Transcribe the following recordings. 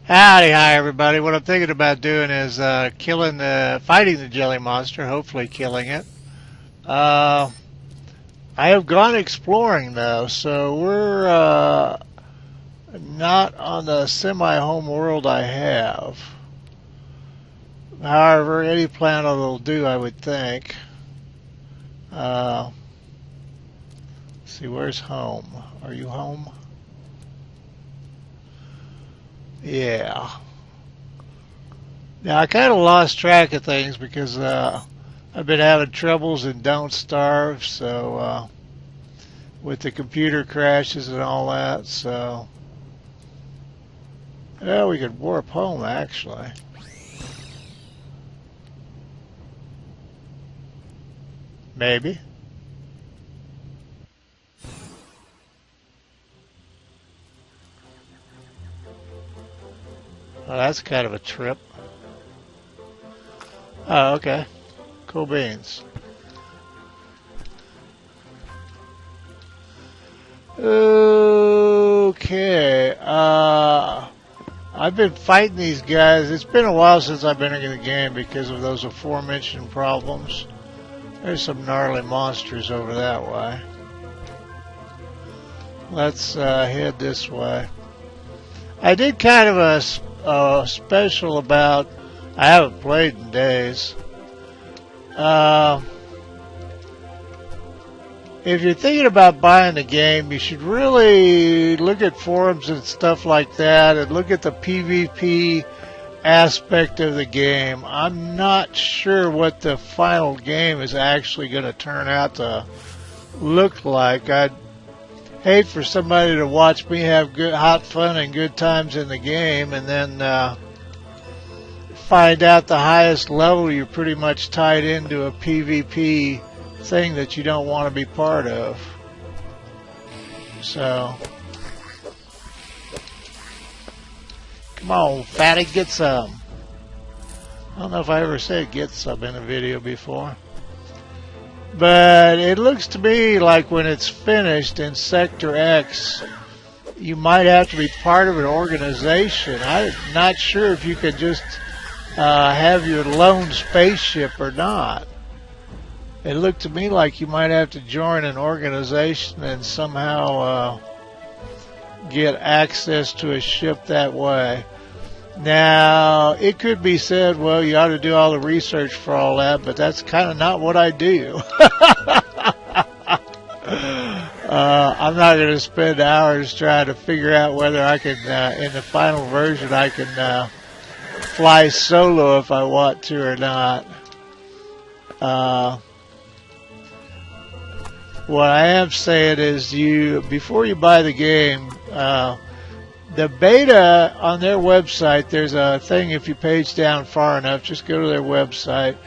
Howdy, hi everybody. What I'm thinking about doing is fighting the jelly monster, hopefully killing it. Uh, I have gone exploring though, so we're not on the semi-home world I have. However, any planet will do, I would think. Uh, see, where's home? Are you home? Yeah. Now I kind of lost track of things because I've been having troubles in Don't Starve, so with the computer crashes and all that. So, yeah, we could warp home actually. Maybe. Well, that's kind of a trip. Oh, okay. Cool beans. Okay. I've been fighting these guys. It's been a while since I've been in the game because of those aforementioned problems. There's some gnarly monsters over that way. Let's head this way. I did kind of a special about. I haven't played in days. If you're thinking about buying the game, you should really look at forums and stuff like that and look at the PvP aspect of the game. I'm not sure what the final game is actually going to turn out to look like. I'd hate for somebody to watch me have good, hot fun and good times in the game and then find out the highest level you're pretty much tied into a PvP thing that you don't want to be part of. So, come on, fatty, get some. I don't know if I ever said get some in a video before. But it looks to me like when it's finished in Sector X, you might have to be part of an organization. I'm not sure if you could just have your lone spaceship or not. It looked to me like you might have to join an organization and somehow get access to a ship that way. Now, it could be said, well, you ought to do all the research for all that, but that's kind of not what I do. I'm not going to spend hours trying to figure out whether I can, in the final version, I can fly solo if I want to or not. What I am saying is, before you buy the game, the beta on their website, there's a thing, if you page down far enough, just go to their website.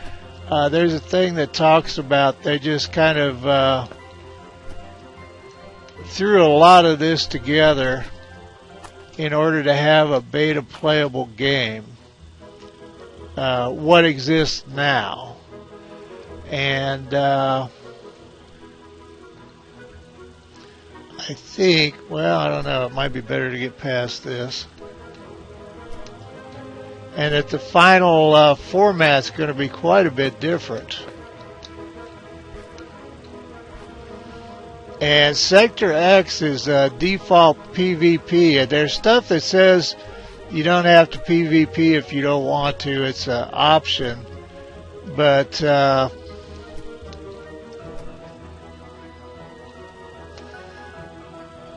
There's a thing that talks about they just kind of threw a lot of this together in order to have a beta playable game. What exists now. And I think, well, I don't know, it might be better to get past this. And that the final format's going to be quite a bit different. And Sector X is default PvP. And there's stuff that says you don't have to PvP if you don't want to. It's an option. But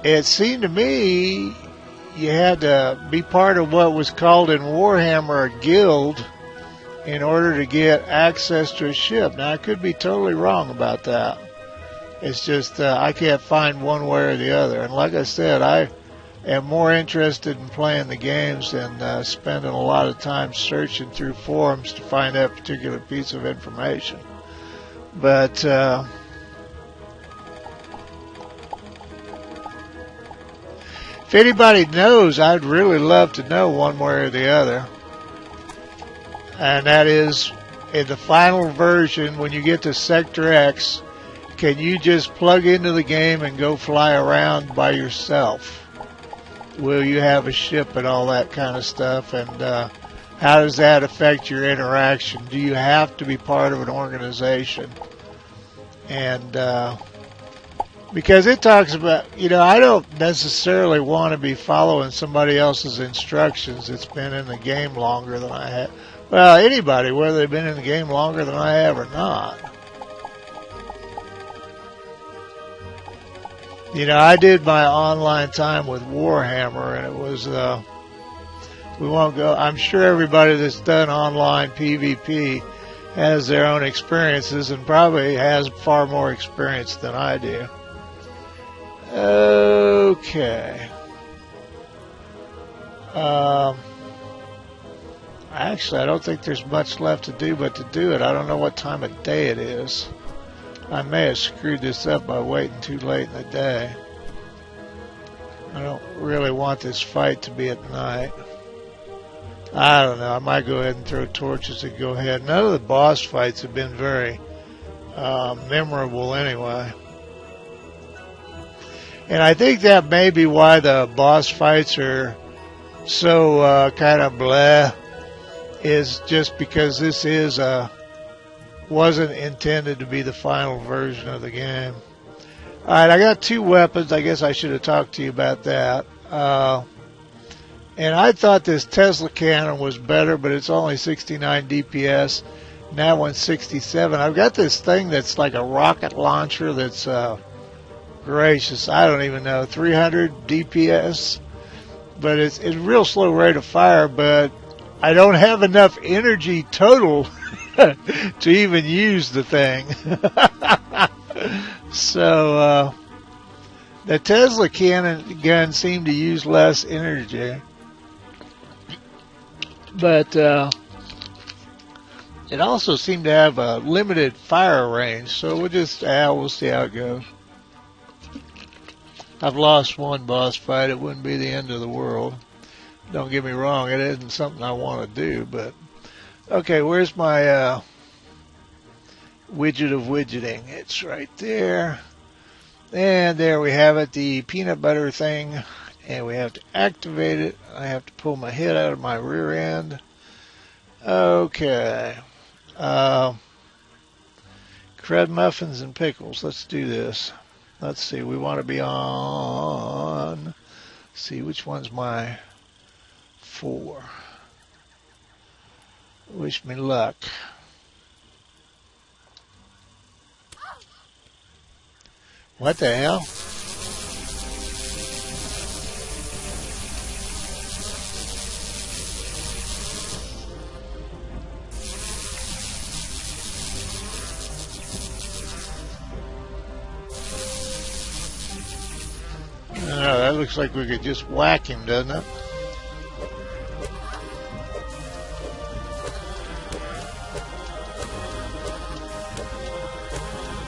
it seemed to me you had to be part of what was called in Warhammer a guild in order to get access to a ship. Now, I could be totally wrong about that. It's just I can't find one way or the other. And like I said, I am more interested in playing the games than spending a lot of time searching through forums to find that particular piece of information. But if anybody knows, I'd really love to know one way or the other. And that is, in the final version, when you get to Sector X, can you just plug into the game and go fly around by yourself? will you have a ship and all that kind of stuff, and how does that affect your interaction? Do you have to be part of an organization? And because it talks about, I don't necessarily want to be following somebody else's instructions that's been in the game longer than I have. Well, anybody, whether they've been in the game longer than I have or not. I did my online time with Warhammer, and it was, we won't go, I'm sure everybody that's done online PvP has their own experiences and probably has far more experience than I do. Okay. Actually, I don't think there's much left to do but to do it. I don't know what time of day it is. I may have screwed this up by waiting too late in the day. I don't really want this fight to be at night. I don't know. I might go ahead and throw torches and go ahead. None of the boss fights have been very memorable anyway. And I think that may be why the boss fights are so kind of bleh, is just because this is wasn't intended to be the final version of the game. Alright, I got 2 weapons. I guess I should have talked to you about that. And I thought this Tesla cannon was better, but it's only 69 DPS. And that one's 67. I've got this thing that's like a rocket launcher that's gracious, I don't even know, 300 DPS. But it's a real slow rate of fire, but I don't have enough energy total to even use the thing. So the Tesla cannon gun seemed to use less energy, but it also seemed to have a limited fire range. So we'll see how it goes. I've lost one boss fight. It wouldn't be the end of the world. Don't get me wrong, it isn't something I want to do, but okay, where's my widget of widgeting? It's right there. And there we have it, the peanut butter thing. And we have to activate it. I have to pull my head out of my rear end. Okay. Crud muffins and pickles. Let's do this. Let's see, we want to be on. Let's see, which one's my 4? Wish me luck. What the hell? Oh, that looks like we could just whack him, doesn't it?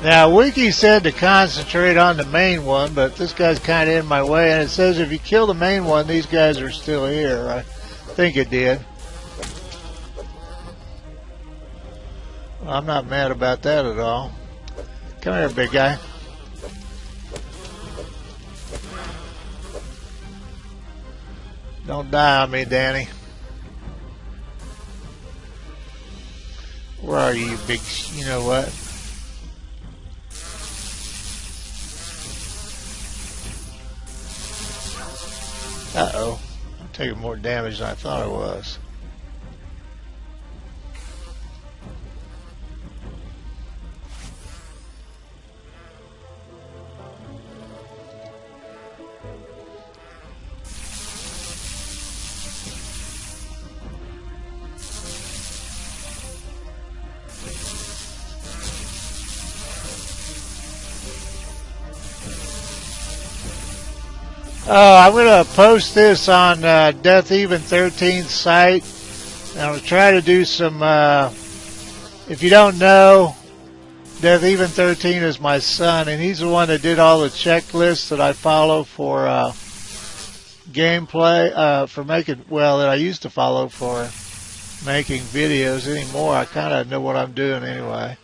Now, Wiki said to concentrate on the main one, but this guy's kind of in my way, and it says if you kill the main one, these guys are still here. I think it did. Well, I'm not mad about that at all. Come here, big guy. Don't die on me, Danny. Where are you, big, you know what? Uh-oh. I'm taking more damage than I thought I was. I'm going to post this on Death Even 13's site. And I'm going to try to do some, if you don't know, Death Even 13 is my son, and he's the one that did all the checklists that I follow for gameplay, for making, well, that I used to follow for making videos anymore. I kind of know what I'm doing anyway.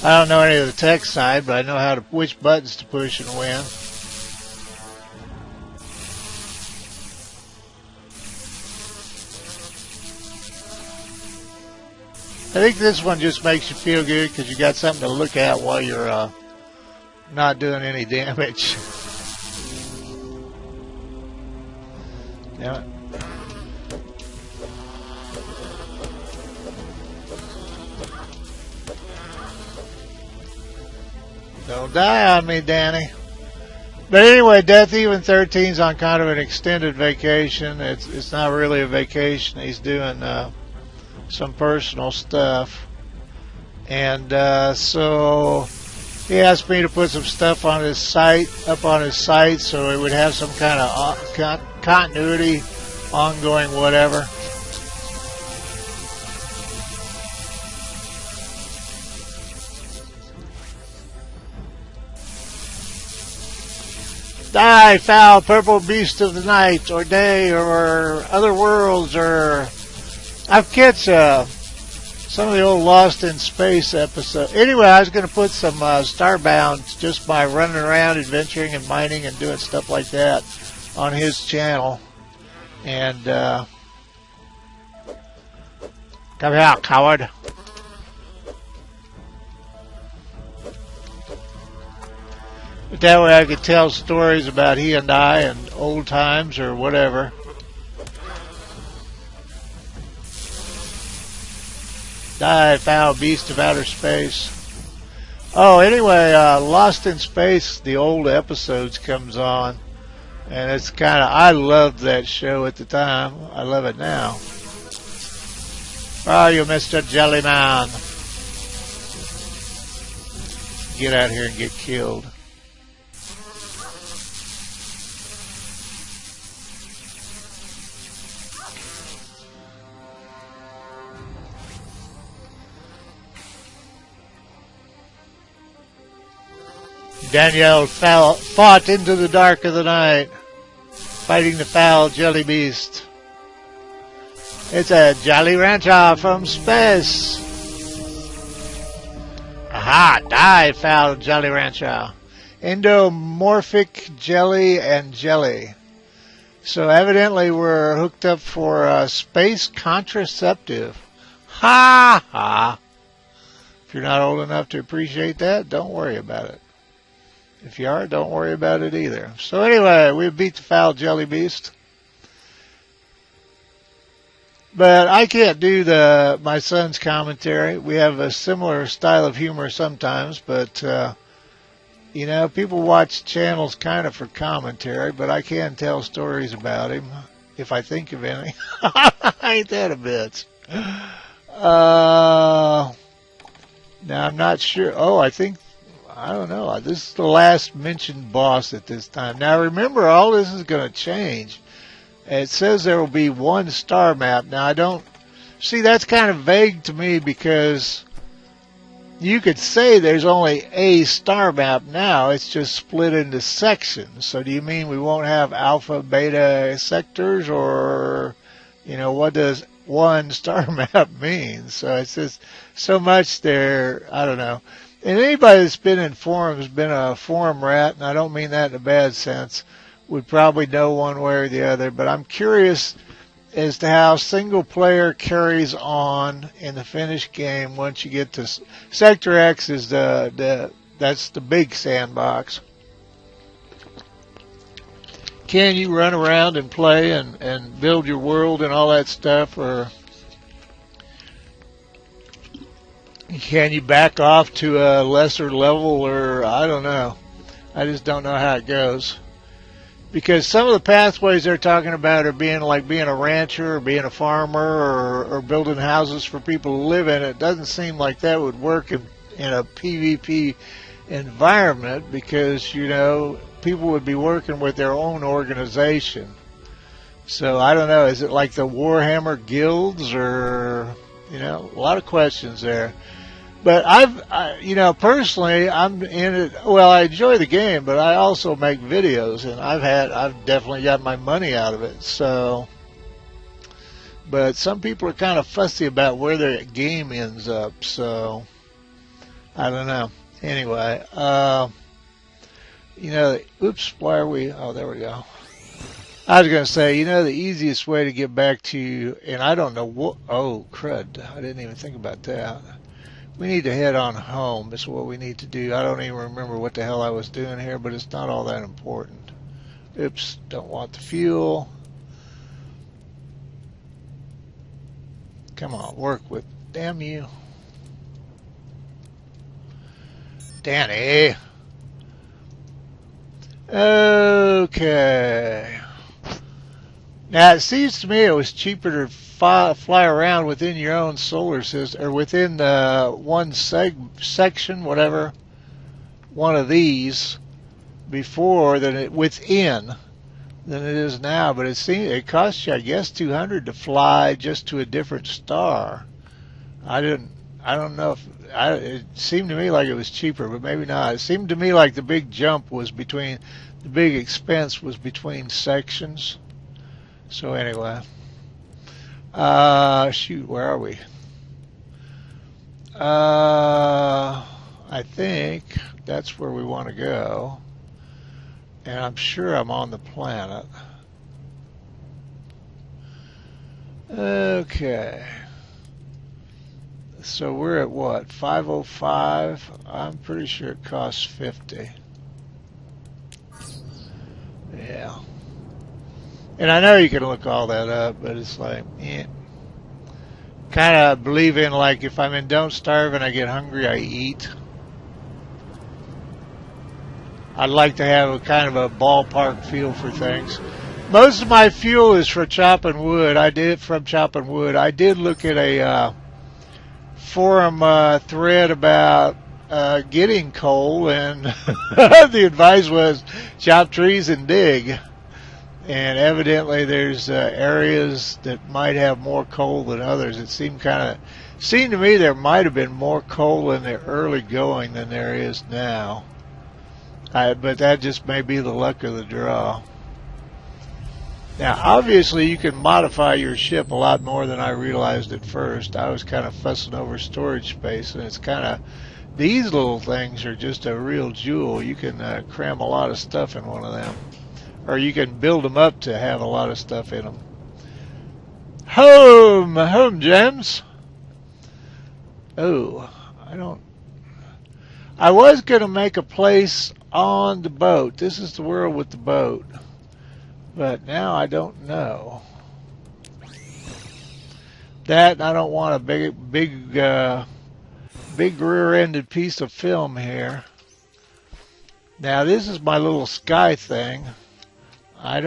I don't know any of the tech side, but I know how to, which buttons to push and when. think this one just makes you feel good because you got something to look at while you're not doing any damage. Yeah. Don't die on me, Danny. But anyway, Death Even 13's on kind of an extended vacation. It's not really a vacation. He's doing some personal stuff. And so he asked me to put some stuff on his site, up on his site, so it would have some kind of continuity, ongoing whatever. Die, foul purple beast of the night, or day, or other worlds, or I've catch some of the old Lost in Space episodes. Anyway, I was going to put some Starbound just by running around, adventuring and mining and doing stuff like that on his channel. And come here, coward. But that way I could tell stories about he and I and old times or whatever. Die, foul beast of outer space. Oh, anyway, Lost in Space, the old episodes comes on. And it's kind of, I loved that show at the time. I love it now. Where are you, Mr. Jellyman? Get out here and get killed. Danielle fought into the dark of the night, fighting the foul jelly beast. It's a Jolly Rancher from space. Aha! Die, foul Jolly Rancher. Endomorphic jelly and jelly. So evidently we're hooked up for a space contraceptive. Ha ha! If you're not old enough to appreciate that, don't worry about it. If you are, don't worry about it either. So anyway, we beat the foul jelly beast. But I can't do my son's commentary. We have a similar style of humor sometimes, but you know, people watch channels kind of for commentary, but I can tell stories about him if I think of any. Ain't that a bitch? Now I'm not sure. Oh, I don't know. This is the last mentioned boss at this time. Now remember, all this is going to change. It says there will be one star map. Now I don't see, that's kind of vague to me because you could say there's only a star map now. It's just split into sections. So do you mean we won't have alpha, beta sectors, or, you know, what does one star map mean? So it's just so much there. I don't know. And anybody that's been in forums, been a forum rat, and I don't mean that in a bad sense, would probably know one way or the other. But I'm curious as to how single player carries on in the finished game once you get to Sector X. Is that's the big sandbox. Can you run around and play and build your world and all that stuff, or can you back off to a lesser level, or I don't know. I just don't know how it goes. Because some of the pathways they're talking about are being like being a rancher or being a farmer or building houses for people to live in. It doesn't seem like that would work in a PvP environment because, you know, people would be working with their own organization. So I don't know. Is it like the Warhammer guilds, or, you know, a lot of questions there. But you know, personally, I'm in it. Well, I enjoy the game, but I also make videos, and I've definitely got my money out of it. So, but some people are kind of fussy about where their game ends up. So, I don't know. Anyway, you know, oops, why are we? Oh, there we go. I was going to say, you know, the easiest way to get back to, and I don't know what, oh, crud, I didn't even think about that. We need to head on home, is what we need to do. I don't even remember what the hell I was doing here, but it's not all that important. Oops, don't want the fuel. Come on, work with, damn you. Danny. Okay. Now, it seems to me it was cheaper to fly around within your own solar system, or within the one section, whatever, one of these, before than it within than it is now. But it seems it costs you, I guess, 200 to fly just to a different star. I don't know if it seemed to me like it was cheaper, but maybe not. It seemed to me like the big jump was between the big expense was between sections. So anyway, shoot, where are we? I think that's where we want to go, and I'm sure I'm on the planet. Okay. So we're at what, 505? I'm pretty sure it costs 50. Yeah. And I know you can look all that up, but it's like, kind of believe in, like, if I'm in Don't Starve and I get hungry, I eat. I'd like to have a kind of a ballpark feel for things. Most of my fuel is for chopping wood. I did look at a forum thread about getting coal, and the advice was chop trees and dig. And evidently there's areas that might have more coal than others. It seemed to me there might have been more coal in the early going than there is now. But that just may be the luck of the draw. Now, obviously, you can modify your ship a lot more than I realized at first. I was kind of fussing over storage space, and it's kind of, these little things are just a real jewel. You can cram a lot of stuff in one of them. Or you can build them up to have a lot of stuff in them. Home gems. Oh, I was going to make a place on the boat. This is the world with the boat. But now I don't know. That, I don't want a big rear-ended piece of film here. Now this is my little sky thing. I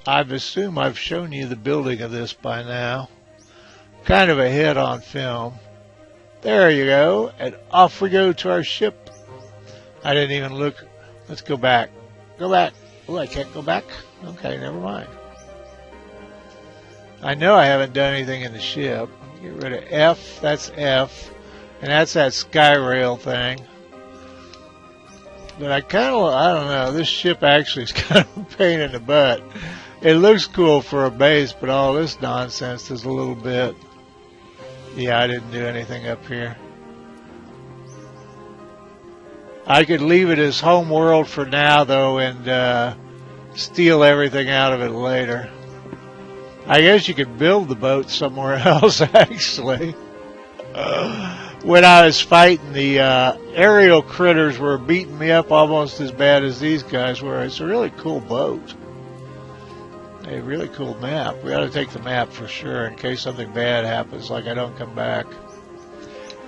assume I've shown you the building of this by now. Kind of a hit on film. There you go, and off we go to our ship. I didn't even look. Let's go back. Go back. Oh, I can't go back? Okay, never mind. I know I haven't done anything in the ship. Get rid of F, that's F. And that's that sky rail thing. But I don't know, this ship actually is kind of a pain in the butt. It looks cool for a base, but all this nonsense is a little bit... Yeah, I didn't do anything up here. I could leave it as home world for now, though, and steal everything out of it later. I guess you could build the boat somewhere else, actually. When I was fighting, the aerial critters were beating me up almost as bad as these guys were. It's a really cool boat. A really cool map. We ought to take the map for sure in case something bad happens, like I don't come back.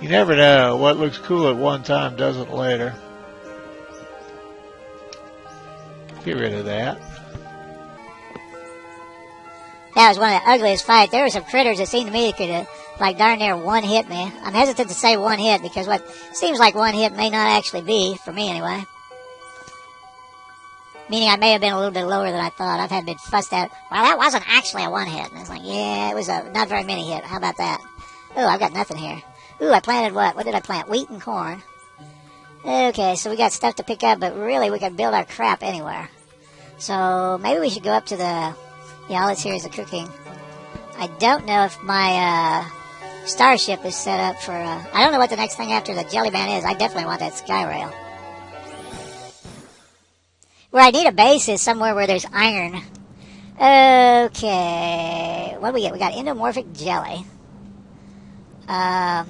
You never know. What looks cool at one time doesn't later. Get rid of that. That was one of the ugliest fights. There were some critters that seemed to me that could like darn near one hit me. I'm hesitant to say one hit because what seems like one hit may not actually be, for me anyway. Meaning I may have been a little bit lower than I thought. I've had been fussed at. Well, that wasn't actually a one hit. And it's like, yeah, it was a not very many hit. How about that? Oh, I've got nothing here. Ooh, I planted what? What did I plant? Wheat and corn. Okay, so we got stuff to pick up, but really we can build our crap anywhere. So maybe we should go up to the... Yeah, all it's here is the cooking. I don't know if my starship is set up for... I don't know what the next thing after the jelly man is. I definitely want that sky rail. Where I need a base is somewhere where there's iron. Okay. What do we get? We got endomorphic jelly. Gosh,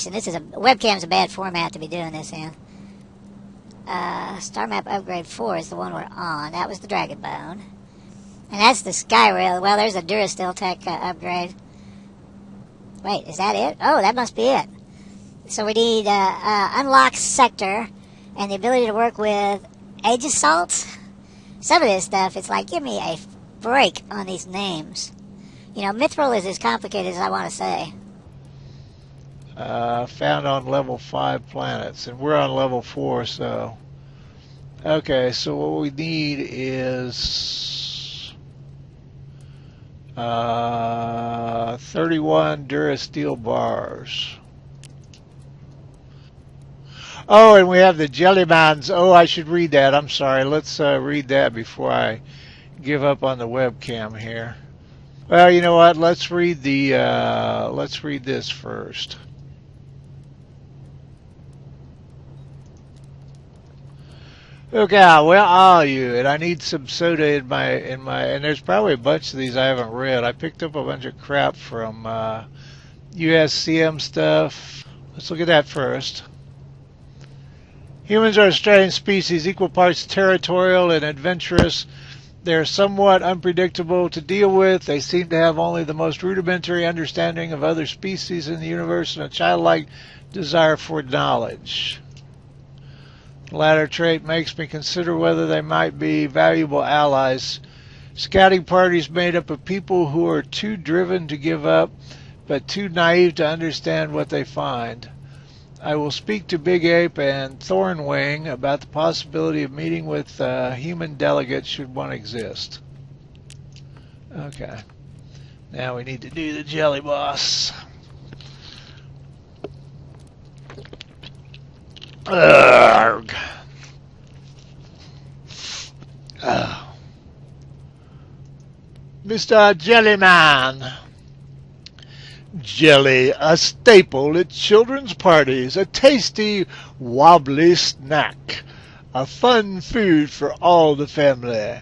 and this is webcam's a bad format to be doing this in. Star Map Upgrade 4 is the one we're on. That was the Dragon Bone. And that's the Sky Rail. Well, there's a Durasteel Tech upgrade. Wait, is that it? Oh, that must be it. So we need unlock sector and the ability to work with Age Assault. Some of this stuff, it's like, give me a break on these names. You know, Mithril is as complicated as I want to say. Found on level 5 planets, and we're on level 4, so... Okay, so what we need is... 31 Durasteel bars. Oh, and we have the Jellymans. Oh, I should read that. I'm sorry. Let's read that before I give up on the webcam here. Well, you know what? Let's read this first. Okay, where are you? And I need some soda in my and there's probably a bunch of these I haven't read. I picked up a bunch of crap from USCM stuff. Let's look at that first. Humans are a strange species, equal parts territorial and adventurous. They're somewhat unpredictable to deal with. They seem to have only the most rudimentary understanding of other species in the universe and a childlike desire for knowledge. The latter trait makes me consider whether they might be valuable allies. Scouting parties made up of people who are too driven to give up, but too naive to understand what they find. I will speak to Big Ape and Thornwing about the possibility of meeting with human delegates should one exist. Okay. Now we need to do the Jelly Boss. Urgh. Mr. Jellyman. Jelly, a staple at children's parties, a tasty, wobbly snack, a fun food for all the family.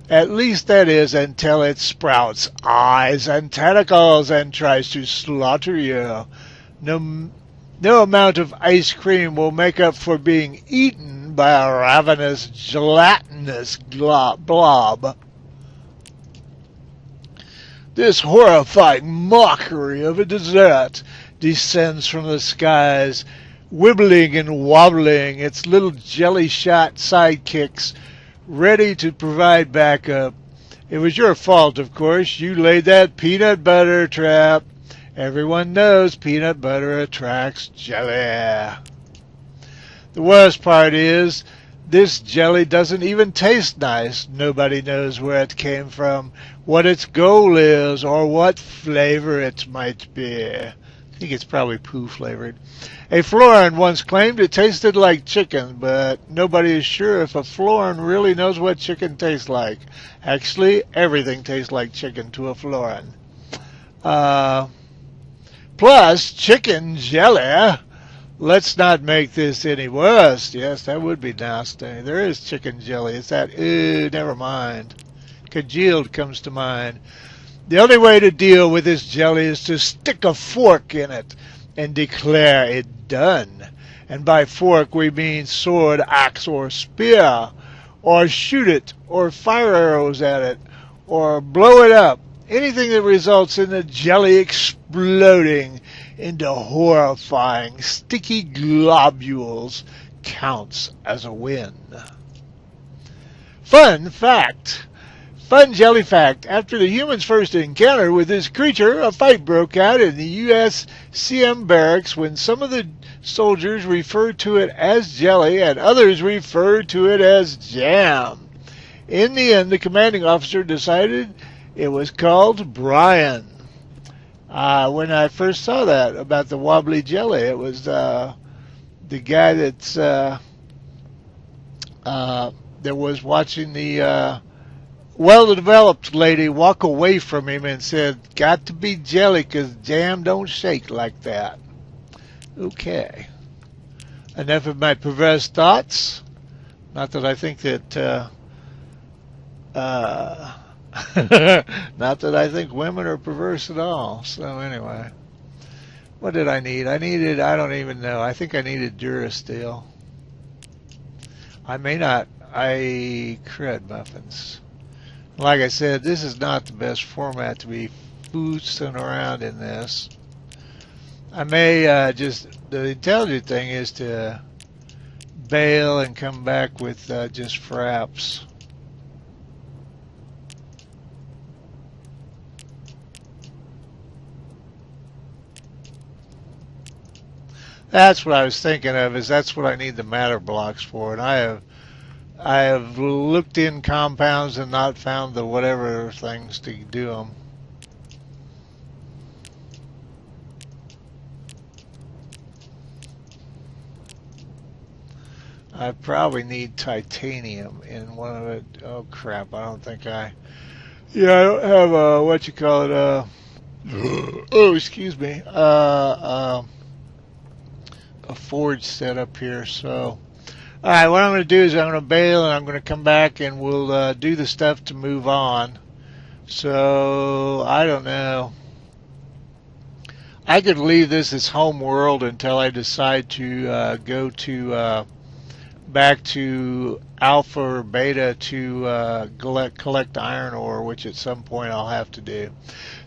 At least that is until it sprouts eyes and tentacles and tries to slaughter you. No amount of ice cream will make up for being eaten by a ravenous, gelatinous blob. This horrifying mockery of a dessert descends from the skies, wibbling and wobbling, its little jelly-shot sidekicks ready to provide backup. It was your fault, of course. You laid that peanut butter trap. Everyone knows peanut butter attracts jelly. The worst part is, this jelly doesn't even taste nice. Nobody knows where it came from, what its goal is, or what flavor it might be. I think it's probably poo flavored. A Florin once claimed it tasted like chicken, but nobody is sure if a Florin really knows what chicken tastes like. Actually, everything tastes like chicken to a Florin. Plus, chicken jelly. Let's not make this any worse. Yes, that would be nasty. There is chicken jelly. It's that, never mind. Congealed comes to mind. The only way to deal with this jelly is to stick a fork in it and declare it done. And by fork we mean sword, axe, or spear. Or shoot it, or fire arrows at it, or blow it up. Anything that results in the jelly exploding into horrifying, sticky globules counts as a win. Fun fact. Fun jelly fact. After the humans' first encounter with this creature, a fight broke out in the U.S. CM barracks when some of the soldiers referred to it as jelly and others referred to it as jam. In the end, the commanding officer decided it was called Brian. When I first saw that about the wobbly jelly, it was the guy that's that was watching the well-developed lady walk away from him and said, "Got to be jelly because jam don't shake like that." Okay. Enough of my perverse thoughts. Not that I think that Uh, not that I think women are perverse at all. So anyway, what did I need? I don't even know. I think I needed Durasteel. I may not. Crud muffins. Like I said, this is not the best format to be foosting around in this. I may the intelligent thing is to bail and come back with just fraps. That's what I was thinking of. Is that's what I need the matter blocks for, and I have looked in compounds and not found the whatever things to do them. I probably need titanium in one of it. Oh crap! I don't think I. Yeah, I don't have what you call it. Oh, excuse me. A forge set up here. So, all right. What I'm going to do is I'm going to bail and I'm going to come back and we'll do the stuff to move on. So I don't know. I could leave this as home world until I decide to go to back to alpha or beta to collect iron ore, which at some point I'll have to do.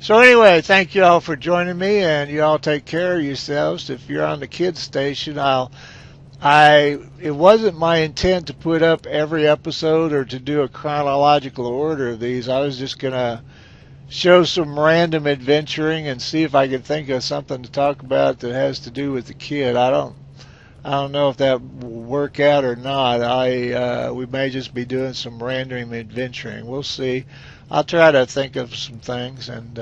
So anyway, thank you all for joining me, and you all take care of yourselves. If you're on the kids station, it wasn't my intent to put up every episode or to do a chronological order of these. I was just gonna show some random adventuring and see if I could think of something to talk about that has to do with the kid. I don't know if that will work out or not. We may just be doing some random adventuring. We'll see. I'll try to think of some things, and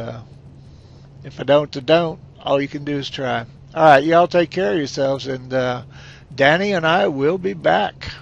if I don't. All you can do is try. All right, y'all take care of yourselves, and Danny and I will be back.